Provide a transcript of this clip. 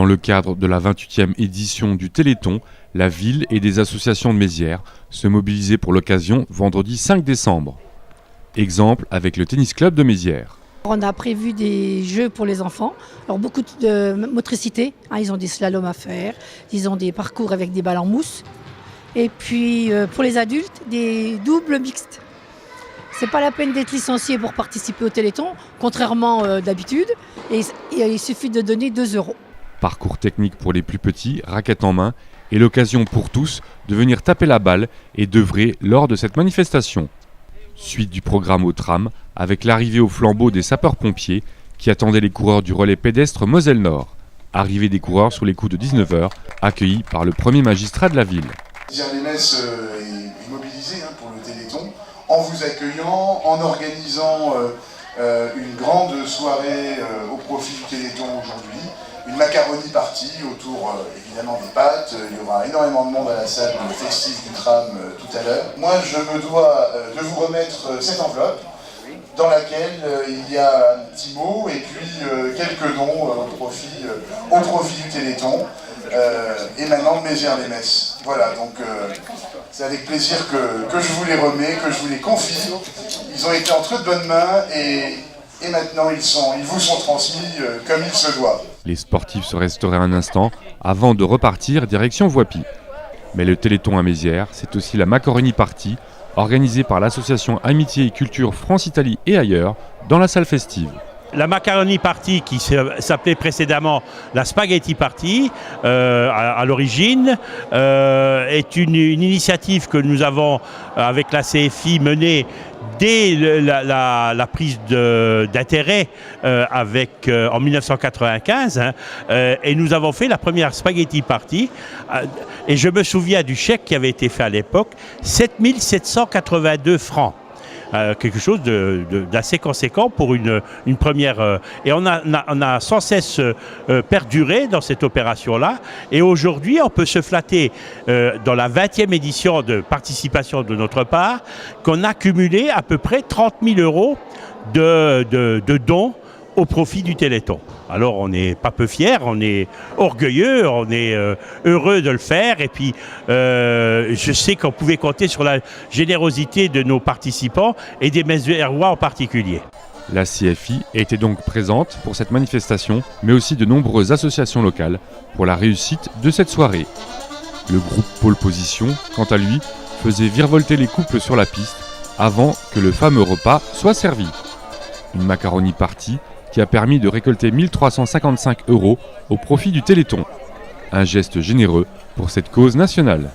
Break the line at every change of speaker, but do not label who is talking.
le cadre de la 28e édition du Téléthon, la ville et des associations de Mézières se mobilisaient pour l'occasion vendredi 5 décembre. Exemple avec le tennis club de Mézières.
On a prévu des jeux pour les enfants, alors beaucoup de motricité, ils ont des slaloms à faire, ils ont des parcours avec des balles en mousse, et puis pour les adultes, des doubles mixtes. C'est pas la peine d'être licencié pour participer au Téléthon, contrairement d'habitude, et il suffit de donner 2 €.
Parcours technique pour les plus petits, raquettes en main, et l'occasion pour tous de venir taper la balle et d'œuvrer lors de cette manifestation. Suite du programme au tram, avec l'arrivée au flambeau des sapeurs-pompiers qui attendaient les coureurs du relais pédestre Moselle-Nord. Arrivée des coureurs sur les coups de 19 h, accueillis par le premier magistrat de la ville.
Mézières-les-Messes est mobilisé pour le Téléthon, en vous accueillant, en organisant une grande soirée au profit du Téléthon aujourd'hui. Une macaroni party autour évidemment des pâtes. Il y aura énormément de monde à la salle festive du tram tout à l'heure. Moi je me dois de vous remettre cette enveloppe dans laquelle il y a un petit mot et puis quelques dons au profit du Téléthon émanant de Mézières-les-Messes. Voilà, donc c'est avec plaisir que je vous les remets, que je vous les confie. Ils ont été entre de bonnes mains et maintenant ils vous sont transmis comme il se doit.
Les sportifs se restauraient un instant avant de repartir direction Voipy. Mais le Téléthon à Mézières, c'est aussi la Macaroni Party, organisée par l'association Amitié et Culture France-Italie et ailleurs, dans la salle festive.
La Macaroni Party, qui s'appelait précédemment la Spaghetti Party, à l'origine, est une initiative que nous avons, avec la CFI, menée dès la prise d'intérêt en 1995, et nous avons fait la première Spaghetti Party, et je me souviens du chèque qui avait été fait à l'époque, 7 782 francs. Quelque chose d'assez conséquent pour une première. Et on a sans cesse perduré dans cette opération-là. Et aujourd'hui, on peut se flatter dans la 20e édition de participation de notre part qu'on a cumulé à peu près 30 000 € de dons au profit du Téléthon. Alors on n'est pas peu fiers, on est orgueilleux, on est heureux de le faire, et puis je sais qu'on pouvait compter sur la générosité de nos participants et des Méziérois en particulier.
La CFI était donc présente pour cette manifestation, mais aussi de nombreuses associations locales pour la réussite de cette soirée. Le groupe Pôle Position, quant à lui, faisait virevolter les couples sur la piste avant que le fameux repas soit servi. Une Macaroni Party qui a permis de récolter 1 355 € au profit du Téléthon. Un geste généreux pour cette cause nationale.